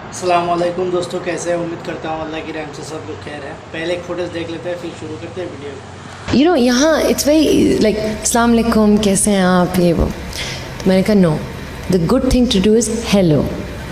अस्सलाम वालेकुम दोस्तों, कैसे हैं? उम्मीद करता हूँ अल्लाह की रहम से सब लोग खैर है। पहले एक फुटेज देख लेते हैं, फिर शुरू करते हैं वीडियो। यू नो यहाँ इट्स वेरी लाइक अस्सलाम वालेकुम, कैसे हैं आप, ये वो। तो मैंने कहा no, the good thing to do is hello.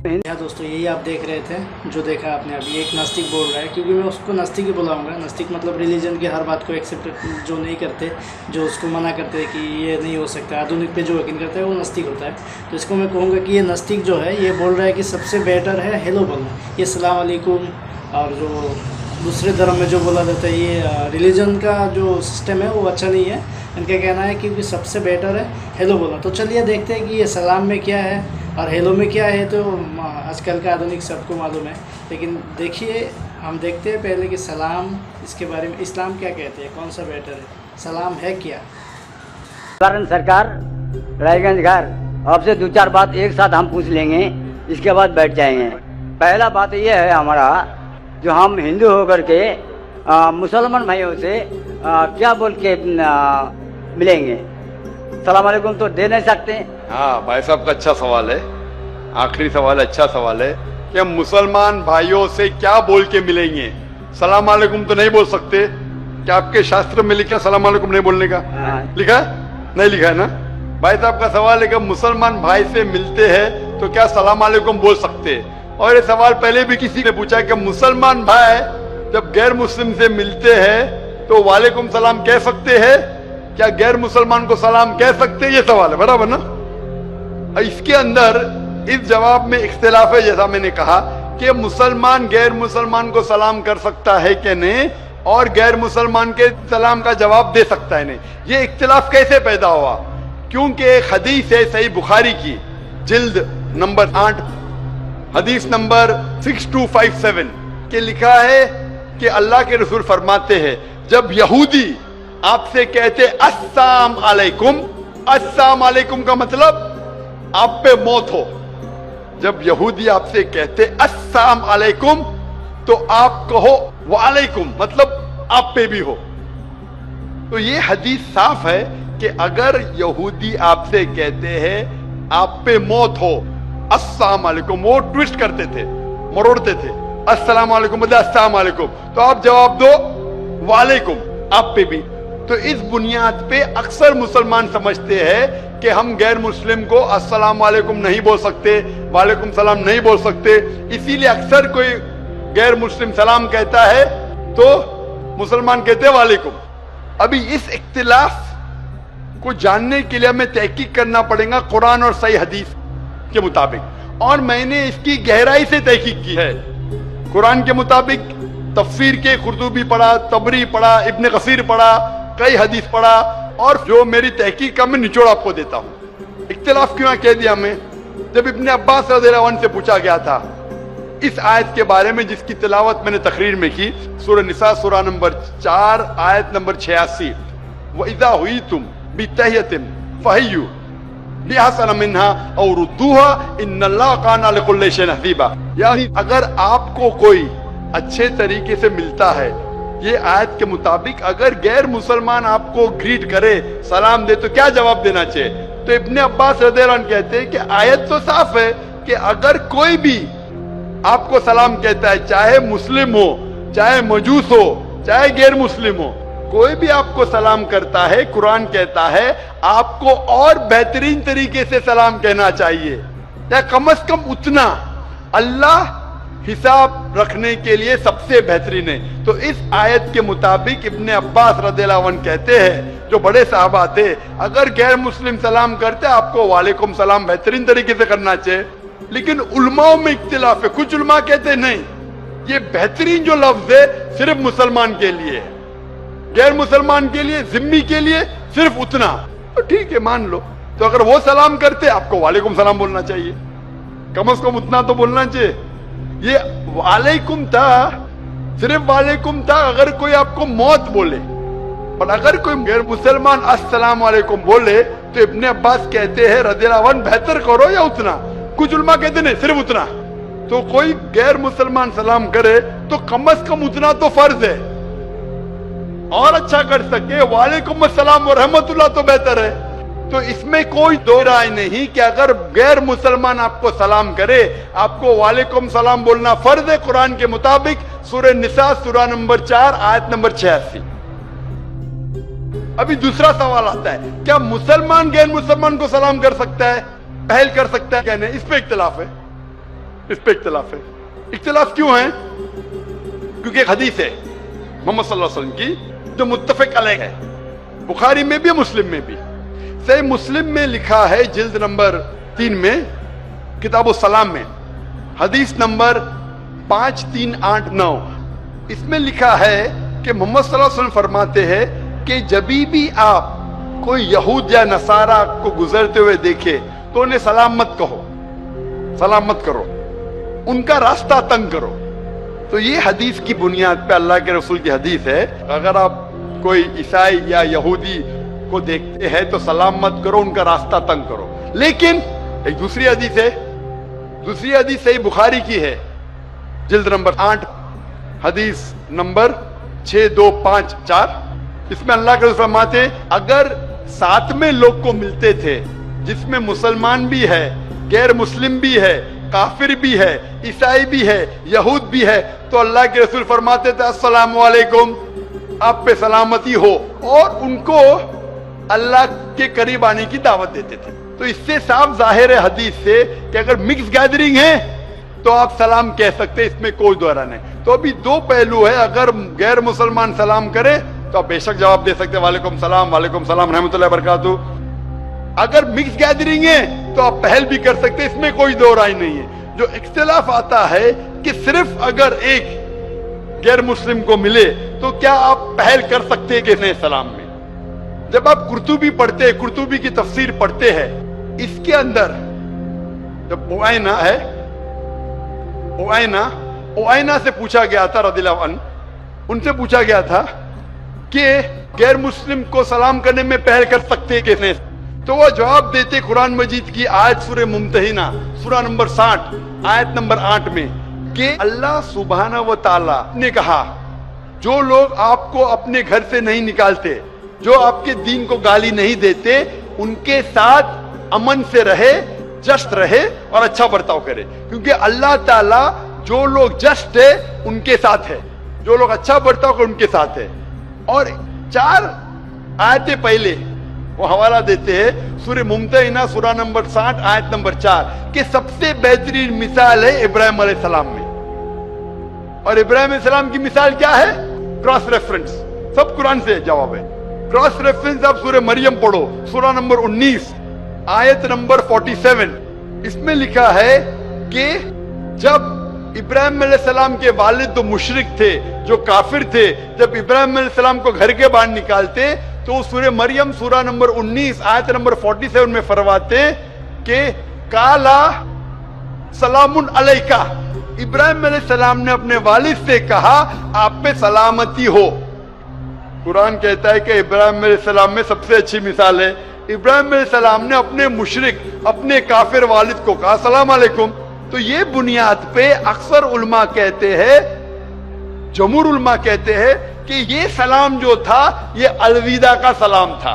हाँ दोस्तों, यही आप देख रहे थे, जो देखा आपने अभी। एक नास्तिक बोल रहा है, क्योंकि मैं उसको नास्तिक ही बुलाऊंगा। नास्तिक मतलब रिलीजन की हर बात को एक्सेप्ट जो नहीं करते, जो उसको मना करते हैं कि ये नहीं हो सकता, आधुनिक पे जो यकीन करता है वो नास्तिक होता है। तो इसको मैं कहूँगा कि ये नास्तिक जो है ये बोल रहा है कि सबसे बेटर है हेलो बोलना, ये सलाम अलैकुम। और जो दूसरे धर्म में जो बोला जाता है, ये रिलीजन का जो सिस्टम है वो अच्छा नहीं है। इनका कहना है क्योंकि सबसे बेटर है हेलो बोलना। तो चलिए देखते हैं कि ये सलाम में क्या है और हेलो में क्या है। तो आजकल का आधुनिक सबको मालूम है, लेकिन देखिए हम देखते हैं पहले कि सलाम, इसके बारे में इस्लाम क्या कहते हैं, कौन सा बेटर है, सलाम है क्या। कारण सरकार रायगंज घर, आपसे दो चार बात एक साथ हम पूछ लेंगे, इसके बाद बैठ जाएंगे। पहला बात ये है हमारा, जो हम हिंदू होकर के मुसलमान भाइयों से क्या बोल के मिलेंगे। सलाम अलैकुम तो दे नहीं सकते। हाँ भाई साहब का अच्छा सवाल है, आखिरी सवाल अच्छा सवाल है कि हम मुसलमान भाइयों से क्या बोल के मिलेंगे। सलाम अलैकुम तो नहीं बोल सकते। क्या आपके शास्त्र में लिखा सलाम अलैकुम नहीं बोलने का? लिखा है? नहीं लिखा है ना। भाई साहब का सवाल है कि मुसलमान भाई से मिलते हैं तो क्या सलाम अलैकुम बोल सकते हैं। और ये सवाल पहले भी किसी ने पूछा कि मुसलमान भाई जब गैर मुस्लिम से मिलते हैं तो वालेकुम सलाम कह सकते हैं, क्या गैर मुसलमान को सलाम कह सकते हैं, ये सवाल है, बराबर ना। इसके अंदर इस जवाब में इख्तिलाफ है, जैसा मैंने कहा कि मुसलमान गैर मुसलमान को सलाम कर सकता है कि नहीं, और गैर मुसलमान के सलाम का जवाब दे सकता है नहीं। ये इख्तिलाफ कैसे पैदा हुआ? क्योंकि एक हदीस है सही बुखारी की, जिल्द नंबर 8, हदीस नंबर 6257 के लिखा है कि अल्लाह के रसूल फरमाते हैं, जब यहूदी आपसे कहते अस्सलाम अलैकुम, अस्सलाम अलैकुम का मतलब आप पे मौत हो। जब यहूदी आपसे कहते अस्सलाम अलैकुम तो आप कहो वालेकुम, मतलब आप पे भी हो। तो ये हदीस साफ है कि अगर यहूदी आपसे कहते हैं आप पे मौत हो, अस्सलाम अलैकुम, वो ट्विस्ट करते थे, मरोड़ते थे, अस्सलाम अलैकुम मतलब अस्सलाम अलैकुम, तो आप जवाब दो वालेकुम, आप पे भी। तो इस बुनियाद पे अक्सर मुसलमान समझते हैं कि हम गैर मुस्लिम को अस्सलाम वालेकुम नहीं बोल सकते, वालेकुम सलाम नहीं बोल सकते। इसीलिए अक्सर कोई गैर मुस्लिम सलाम कहता है तो मुसलमान कहते हैं वालेकुम। अभी इस इख्तिलाफ को जानने के लिए हमें तहकीक करना पड़ेगा कुरान और सही हदीस के मुताबिक, और मैंने इसकी गहराई से तहकीक की है। कुरान के मुताबिक तफसीर के कुर्तुबी पढ़ा, तबरी पढ़ा, इब्न कसीर पढ़ा, कई हदीस पढ़ा, और जो मेरी तहकीक का मैं निचोड़ आपको देता हूँ। इख्तिलाफ क्यों कह दिया मैं? जब इब्न अब्बास रज़ियल्लाहु अन्हु से पूछा गया था इस आयत के बारे में, जिसकी तिलावत मैंने तकरीर में की, सूरह निसा सूरह नंबर 4 आयत नंबर 86, व इज़ा हुय्यितुम बितहियतिन फहय्यु बिअहसन मिन्हा औ रुद्दूहा इन्नल्लाह काना लिकुल्लि शैइन हसीबा। यानी अगर आपको कोई अच्छे तरीके से मिलता है, ये आयत के मुताबिक अगर गैर मुसलमान आपको ग्रीट करे, सलाम दे, तो क्या जवाब देना चाहिए? तो इब्ने अब्बास रज़ियल्लाहु अन्हु कहते हैं कि आयत तो साफ है कि अगर कोई भी आपको सलाम कहता है, चाहे मुस्लिम हो, चाहे मजूस हो, चाहे गैर मुस्लिम हो, कोई भी आपको सलाम करता है, कुरान कहता है आपको और बेहतरीन तरीके से सलाम कहना चाहिए, या कम से कम उतना। अल्लाह हिसाब रखने के लिए सबसे बेहतरीन है। तो इस आयत के मुताबिक इब्ने अब्बास रज़ियल्लाहु अन्हु कहते हैं, जो बड़े साहबा थे, अगर गैर मुस्लिम सलाम करते आपको वालेकुम सलाम बेहतरीन तरीके से करना चाहिए। लेकिन उलमाओं में इख्तिलाफ है, कुछ उलमा कहते नहीं, ये बेहतरीन जो लफ्ज है सिर्फ मुसलमान के लिए है, गैर मुसलमान के लिए, जिम्मी के लिए सिर्फ उतना। तो ठीक है, मान लो। तो अगर वो सलाम करते आपको वालेकुम सलाम बोलना चाहिए, कम से कम उतना तो बोलना चाहिए। ये वालेकुम था, सिर्फ वालेकुम था अगर कोई आपको मौत बोले, और अगर कोई गैर मुसलमान अस्सलाम वालेकुम बोले तो इब्ने अब्बास कहते हैं रज़ियल्लाहु अन्हु बेहतर करो या उतना। कुछ उलमा कहते नहीं, सिर्फ उतना। तो कोई गैर मुसलमान सलाम करे तो कम से कम उतना तो फर्ज है, और अच्छा कर सके वालेकुम अस्सलाम व रहमतुल्लाह तो बेहतर है। تو اس میں کوئی دو رائے نہیں کہ اگر غیر مسلمان آپ کو سلام کرے آپ کو وعلیکم سلام بولنا فرض ہے قرآن کے مطابق. سورہ نساء سورہ نمبر 4 آیت نمبر 86. ابھی دوسرا سوال آتا ہے, کیا مسلمان غیر مسلمان کو سلام کر سکتا ہے, پہل کر سکتا ہے کیا نہیں؟ اس پہ اختلاف ہے. اس پہ اختلاف ہے. اختلاف کیوں ہے؟ کیونکہ ایک حدیث ہے محمد صلی اللہ علیہ وسلم کی جو متفق علیہ ہے, بخاری میں بھی مسلم میں بھی. صحیح مسلم میں لکھا ہے جلد نمبر 3 میں کتاب السلام میں حدیث نمبر 5389. اس میں لکھا ہے کہ محمد صلی اللہ علیہ وسلم فرماتے ہیں کہ جبھی بھی آپ کوئی یہود یا نصارہ کو گزرتے ہوئے دیکھے تو انہیں سلام مت کہو, سلام مت کرو, ان کا راستہ تنگ کرو. تو یہ حدیث کی بنیاد پہ اللہ کے رسول کی حدیث ہے, اگر آپ کوئی عیسائی یا یہودی کو دیکھتے ہیں تو سلام مت کرو, ان کا راستہ تنگ کرو. لیکن ایک دوسری حدیث ہے, دوسری حدیث صحیح بخاری کی ہے جلد نمبر 8 حدیث نمبر 6254. اس میں اللہ کے رسول فرماتے ہیں اگر ساتھ میں لوگ کو ملتے تھے جس میں مسلمان بھی ہے, غیر مسلم بھی ہے, کافر بھی ہے, عیسائی بھی ہے, یہود بھی ہے, تو اللہ کے رسول فرماتے تھے السلام علیکم, آپ پہ سلامتی ہو, اور ان کو اللہ کے قریب آنے کی دعوت دیتے تھے. تو اس سے صاف ظاہر ہے حدیث سے کہ اگر مکس گیدرنگ ہے تو آپ سلام کہہ سکتے, اس میں کوئی دو رائے نہیں. تو ابھی دو پہلو ہے, اگر غیر مسلمان سلام کرے تو آپ بے شک جواب دے سکتے وعلیکم السلام, وعلیکم السلام رحمۃ اللہ وبرکاتہ. اگر مکس گیدرنگ ہے تو آپ پہل بھی کر سکتے, اس میں کوئی دو رائے نہیں ہے. جو اختلاف آتا ہے کہ صرف اگر ایک غیر مسلم کو ملے تو کیا آپ پہل کر سکتے کہ نہیں سلام میں. جب آپ قرطبی پڑھتے ہیں, قرطبی کی تفسیر پڑھتے ہیں, اس کے اندر جب اوائنا ہے, اوائنا سے پوچھا گیا تھا رضی اللہ عنہ, ان سے پوچھا گیا تھا کہ غیر مسلم کو سلام کرنے میں پہل کر سکتے کہ نہیں, تو وہ جواب دیتے قرآن مجید کی آیت سورہ ممتحنہ سورہ نمبر 60 آیت نمبر 8 میں کہ اللہ سبحانہ و تعالی نے کہا جو لوگ آپ کو اپنے گھر سے نہیں نکالتے, جو آپ کے دین کو گالی نہیں دیتے, ان کے ساتھ امن سے رہے, جسٹ رہے اور اچھا برتاؤ کرے, کیونکہ اللہ تعالیٰ جو لوگ جسٹ ہے ان کے ساتھ ہے, جو لوگ اچھا برتاؤ کرے ان کے ساتھ ہے. اور 4 آیتیں پہلے وہ حوالہ دیتے ہیں سورہ ممتحنہ سورہ نمبر 60 آیت نمبر 4 کہ سب سے بہترین مثال ہے ابراہیم علیہ السلام میں. اور ابراہیم علیہ السلام کی مثال کیا ہے؟ کراس ریفرنس, سب قرآن سے جواب ہے. کراس ریفرنس آپ سورہ مریم پڑھو سورہ نمبر 19 آیت نمبر 47. اس میں لکھا ہے کہ جب ابراہیم علیہ السلام کے والد تو مشرک تھے, جو کافر تھے, جب ابراہیم علیہ السلام کو گھر کے باہر نکالتے تو سورہ مریم سورہ نمبر 19 آیت نمبر 47 میں فرماتے کہ کالا سلام علیکہ, ابراہیم علیہ السلام نے اپنے والد سے کہا آپ پہ سلامتی ہو. قرآن کہتا ہے کہ ابراہیم علیہ السلام میں سب سے اچھی مثال ہے. ابراہیم علیہ السلام نے اپنے مشرک, اپنے کافر والد کو کہا السلام علیکم. تو یہ بنیاد پہ اکثر علماء کہتے ہیں, جمہور علماء کہتے ہیں کہ یہ سلام جو تھا یہ الوداع کا سلام تھا,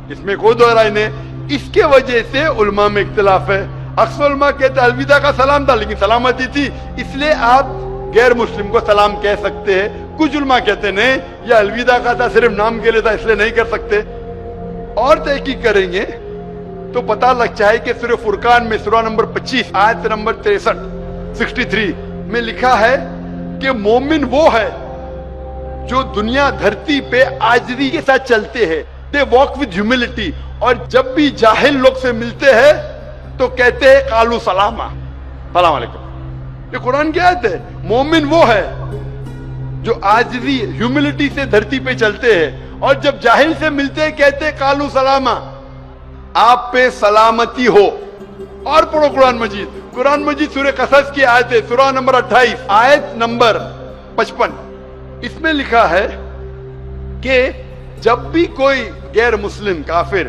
اس میں کوئی دو رائے نہیں. اس کے وجہ سے علماء میں اختلاف ہے. اکثر علماء کہتے ہیں الوداع کا سلام تھا لیکن سلامتی تھی, اس لیے آپ غیر مسلم کو سلام کہہ سکتے ہیں. کچھ علماء کہتے ہیں نہیں یہ الوداع کا تھا, صرف نام کے لیے تھا, اس لیے نہیں کر سکتے. اور تحقیق کریں گے تو پتہ لگ جائے کہ سورہ فرقان میں سورہ نمبر 25 آیت نمبر 63 میں لکھا ہے کہ مومن وہ ہے جو دنیا دھرتی پہ عاجزی کے ساتھ چلتے ہیں, they walk with humility, اور جب بھی جاہل لوگ سے ملتے ہیں تو کہتے ہیں قالو سلاما, سلام علیکم. یہ قرآن کی آیت ہے. مومن وہ ہے جو عاجزی ہیوملٹی سے دھرتی پہ چلتے ہیں, اور جب جاہل سے ملتے ہیں کہتے ہیں قالو سلاما, آپ پہ سلامتی ہو. اور پڑھو قرآن مجید, قرآن مجید سورہ قصص کی آیت ہے سورہ نمبر 28 آیت نمبر 55. اس میں لکھا ہے کہ جب بھی کوئی غیر مسلم کافر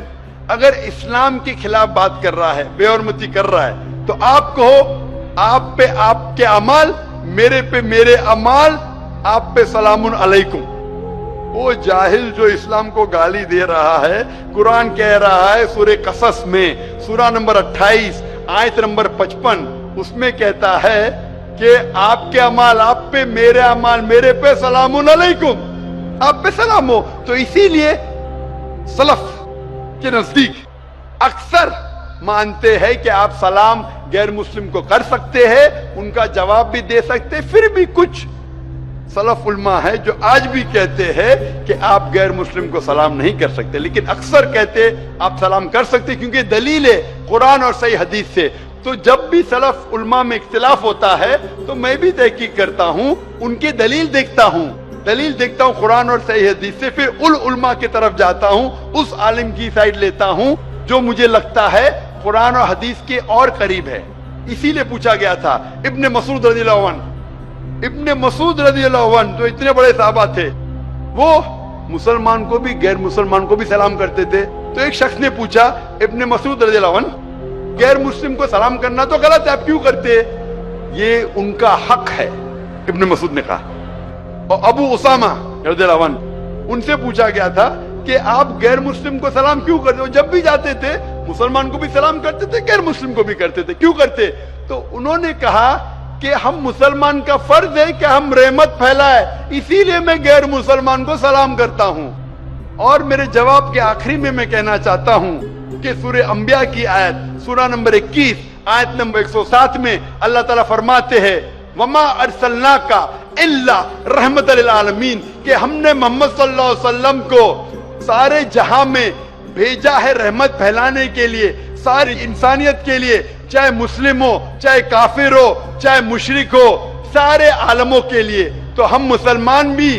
اگر اسلام کے خلاف بات کر رہا ہے, بے حرمتی کر رہا ہے, تو آپ کہو آپ پہ آپ کے اعمال, میرے پہ میرے اعمال, آپ پہ سلام علیکم. वो जाहिल जो इस्लाम को गाली दे रहा है, कुरान कह रहा है सूरह कसस में सूरा नंबर 28 आयत नंबर 55 उसमें कहता है कि आपके अमाल आप पे, मेरे अमाल मेरे पे, सलामुन अलैकुम आप पे सलाम हो। तो इसीलिए सलफ के नजदीक अक्सर मानते हैं कि आप सलाम गैर मुस्लिम को कर सकते हैं, उनका जवाब भी दे सकते हैं। फिर भी कुछ सलफ उलमा है जो आज भी कहते हैं कि आप गैर मुस्लिम को सलाम नहीं कर सकते, लेकिन अक्सर कहते आप सलाम कर सकते क्योंकि दलील है कुरान और सही हदीस से। तो जब भी सलफ उलमा में इख्तिलाफ होता है तो मैं भी तहकीक करता हूँ, उनकी दलील देखता हूँ कुरान और सही हदीस से, फिर उलमा की तरफ जाता हूँ, उस आलिम की साइड लेता हूँ जो मुझे लगता है कुरान और हदीस के और करीब है। इसीलिए पूछा गया था इब्ने मसूद रज़ियल्लाहु अन्हु जो इतने बड़े साहबा थे, वो मुसलमान को भी गैर मुसलमान को भी सलाम करते थे। तो एक शख्स ने पूछा इब्ने मसूद रज़ियल्लाहु अन्हु, गैर मुस्लिम को सलाम करना तो गलत है, आप क्यों करते? ये उनका हक है, इब्ने मसूद ने कहा। और अबू उसामा रज़ियल्लाहु अन्हु, उनसे पूछा गया था कि आप गैर मुस्लिम को सलाम क्यों करते हो? जब भी जाते थे मुसलमान को भी सलाम करते थे, गैर मुस्लिम को भी करते थे, क्यों करते? तो उन्होंने कहा कि हम मुसलमान का फर्ज है कि हम रहमत फैलाए, इसीलिए मैं गैर मुसलमान को सलाम करता हूं। और मेरे जवाब के आखिरी में मैं कहना चाहता हूं कि सूरह अंबिया की आयत सूरा नंबर 21 आयत नंबर 107 में अल्लाह ताला फरमाते हैं वमा अरसलनाका इल्ला रहमतल लिल आलमीन, कि हमने मोहम्मद सल्लल्लाहु अलैहि वसल्लम को सारे जहां में भेजा है रहमत फैलाने के लिए, सारी इंसानियत के लिए, चाहे मुस्लिम हो, चाहे काफिर हो, चाहे मुशरिक हो, सारे आलमों के लिए। तो हम मुसलमान भी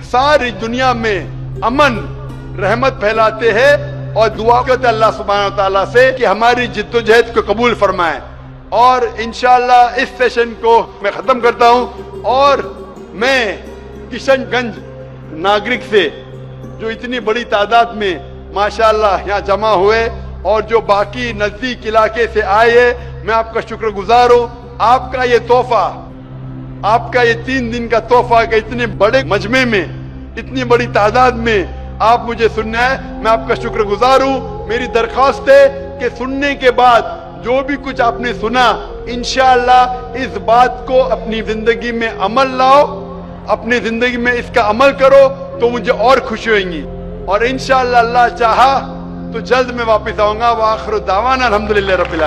सारी दुनिया में अमन रहमत फैलाते हैं और दुआ करते अल्लाह सुब्हानहू व तआला से कि हमारी जिद्दोजहद को कबूल फरमाए। और इंशाअल्लाह इस सेशन को मैं खत्म करता हूं। और मैं किशनगंज नागरिक से जो इतनी बड़ी तादाद में माशाअल्लाह यहाँ जमा हुए और जो बाकी नजदीक इलाके से आए, मैं आपका शुक्रगुजार हूँ। आपका ये तोहफा, आपका ये 3 दिन का तोहफा कि इतने बड़े मजमे में, इतनी बड़ी तादाद में आप मुझे सुनना है, मैं आपका शुक्रगुजार हूँ। मेरी दरख्वास्त है कि सुनने के बाद जो भी कुछ आपने सुना, इंशाअल्लाह इस बात को अपनी जिंदगी में अमल लाओ, अपनी जिंदगी में इसका अमल करो तो मुझे और खुशी होगी। और इंशाअल्लाह अल्लाह चाहा तो जल्द मैं वापस आऊंगा। व आखिर दावाना अल्हम्दुलिल्लाह रब्बिल आलमीन।